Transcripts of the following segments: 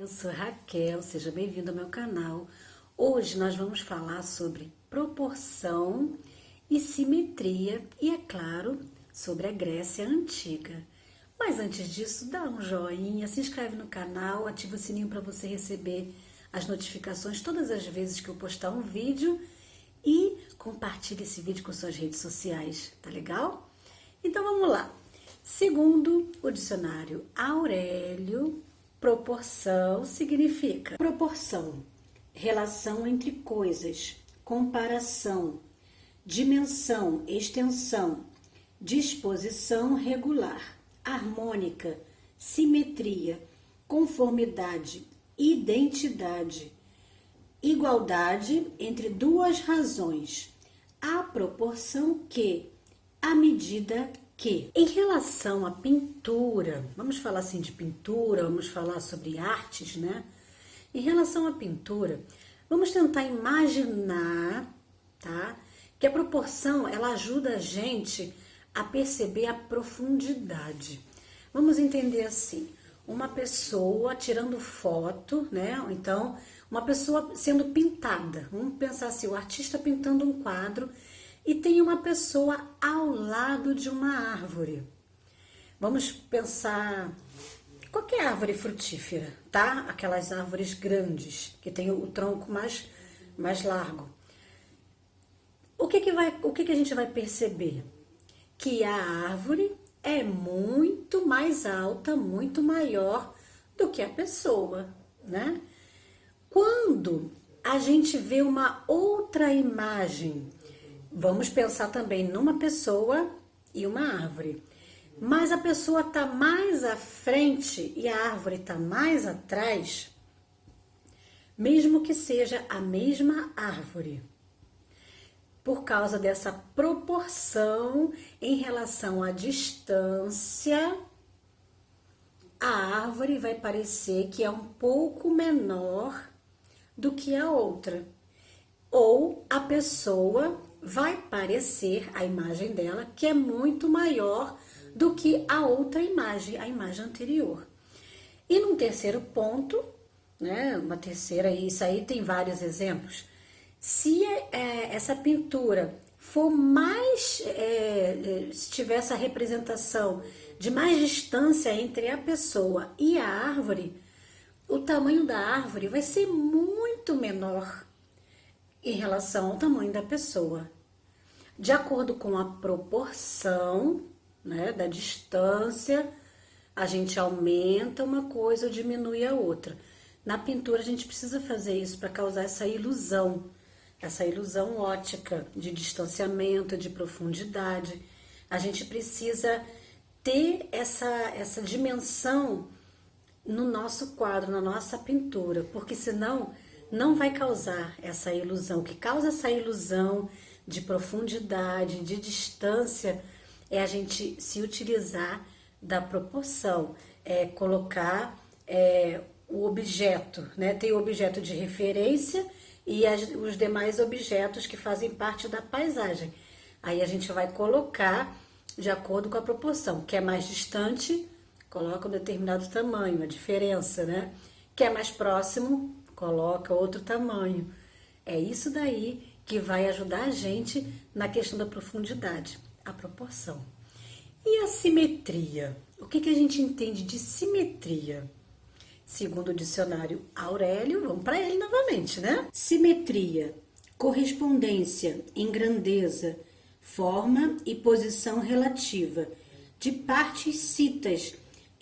Eu sou Raquel, seja bem-vindo ao meu canal. Hoje nós vamos falar sobre proporção e simetria e, é claro, sobre a Grécia Antiga. Mas antes disso, dá um joinha, se inscreve no canal, ativa o sininho para você receber as notificações todas as vezes que eu postar um vídeo e compartilhe esse vídeo com suas redes sociais, tá legal? Então vamos lá. Segundo o dicionário Aurélio, proporção significa proporção, relação entre coisas, comparação, dimensão, extensão, disposição regular, harmônica, simetria, conformidade, identidade, igualdade entre duas razões, a proporção que, à medida que. Em relação à pintura, vamos falar assim de pintura, vamos falar sobre artes, né? Em relação à pintura, vamos tentar imaginar, tá? Que a proporção, ela ajuda a gente a perceber a profundidade. Vamos entender assim, uma pessoa tirando foto, né? Ou então, uma pessoa sendo pintada. Vamos pensar assim, o artista pintando um quadro e tem uma pessoa ao lado de uma árvore. Vamos pensar qualquer árvore frutífera, tá? Aquelas árvores grandes, que tem o tronco mais largo. O que a gente vai perceber? Que a árvore é muito mais alta, muito maior do que a pessoa, né? Quando a gente vê uma outra imagem, vamos pensar também numa pessoa e uma árvore. Mas a pessoa está mais à frente e a árvore está mais atrás, mesmo que seja a mesma árvore. Por causa dessa proporção em relação à distância, a árvore vai parecer que é um pouco menor do que a outra. Ou a pessoa vai parecer, a imagem dela, que é muito maior do que a outra imagem, a imagem anterior. E num terceiro ponto, né, uma terceira, isso aí tem vários exemplos, se essa pintura for mais, se tiver essa representação de mais distância entre a pessoa e a árvore, o tamanho da árvore vai ser muito menor em relação ao tamanho da pessoa. De acordo com a proporção, né, da distância, a gente aumenta uma coisa ou diminui a outra. Na pintura a gente precisa fazer isso para causar essa ilusão ótica de distanciamento, de profundidade. A gente precisa ter essa dimensão no nosso quadro, na nossa pintura, porque senão não vai causar essa ilusão. O que causa essa ilusão de profundidade, de distância, é a gente se utilizar da proporção, colocar o objeto, né? Tem o objeto de referência e os demais objetos que fazem parte da paisagem. Aí a gente vai colocar de acordo com a proporção. Quer mais distante, coloca um determinado tamanho, a diferença, né? Quer mais próximo, coloca outro tamanho. É isso daí que vai ajudar a gente na questão da profundidade, a proporção. E a simetria? O que a gente entende de simetria? Segundo o dicionário Aurélio, vamos para ele novamente, né? Simetria, correspondência em grandeza, forma e posição relativa de partes citas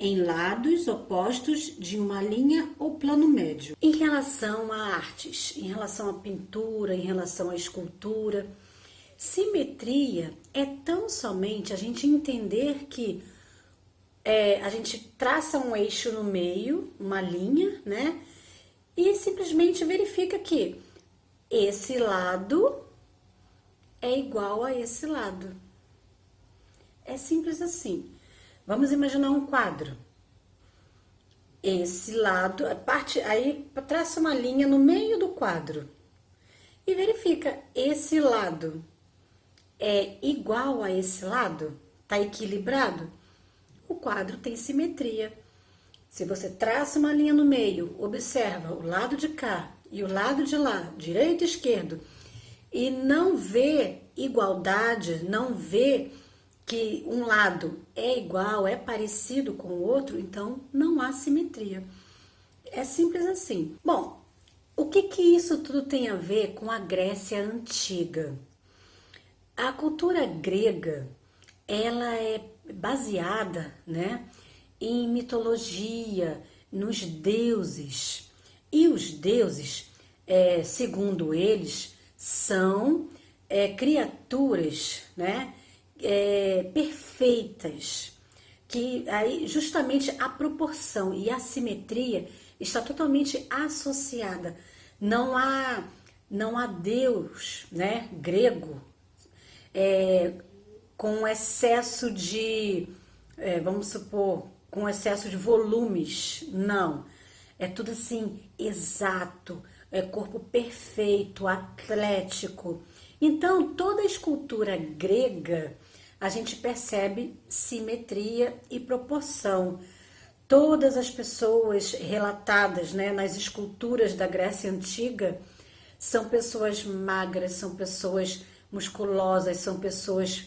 em lados opostos de uma linha ou plano médio. Em relação a artes, em relação à pintura, em relação à escultura, simetria é tão somente a gente entender que a gente traça um eixo no meio, uma linha, né? E simplesmente verifica que esse lado é igual a esse lado. É simples assim. Vamos imaginar um quadro. Esse lado, a parte, aí traça uma linha no meio do quadro e verifica, esse lado é igual a esse lado? Tá equilibrado? O quadro tem simetria. Se você traça uma linha no meio, observa o lado de cá e o lado de lá, direito e esquerdo, e não vê igualdade, não vê que um lado é igual, é parecido com o outro, então não há simetria. É simples assim. Bom, o que isso tudo tem a ver com a Grécia Antiga? A cultura grega, ela é baseada, né, em mitologia, nos deuses. E os deuses, segundo eles, são criaturas, né, perfeitas, que aí justamente a proporção e a simetria está totalmente associada. Não há Deus, né, grego, com excesso de, vamos supor, com excesso de volumes. Não. É tudo assim, exato, é corpo perfeito, atlético. Então, toda a escultura grega, a gente percebe simetria e proporção. Todas as pessoas relatadas, né, nas esculturas da Grécia Antiga são pessoas magras, são pessoas musculosas, são pessoas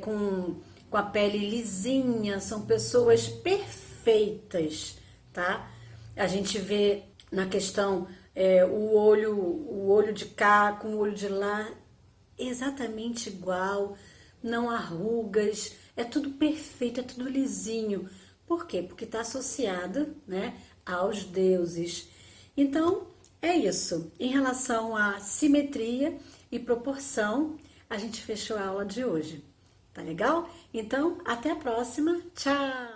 com a pele lisinha, são pessoas perfeitas, tá? A gente vê na questão o olho de cá com o olho de lá exatamente igual, não há rugas, é tudo perfeito, é tudo lisinho. Por quê? Porque está associado, né, aos deuses. Então, é isso. Em relação à simetria e proporção, a gente fechou a aula de hoje. Tá legal? Então, até a próxima. Tchau!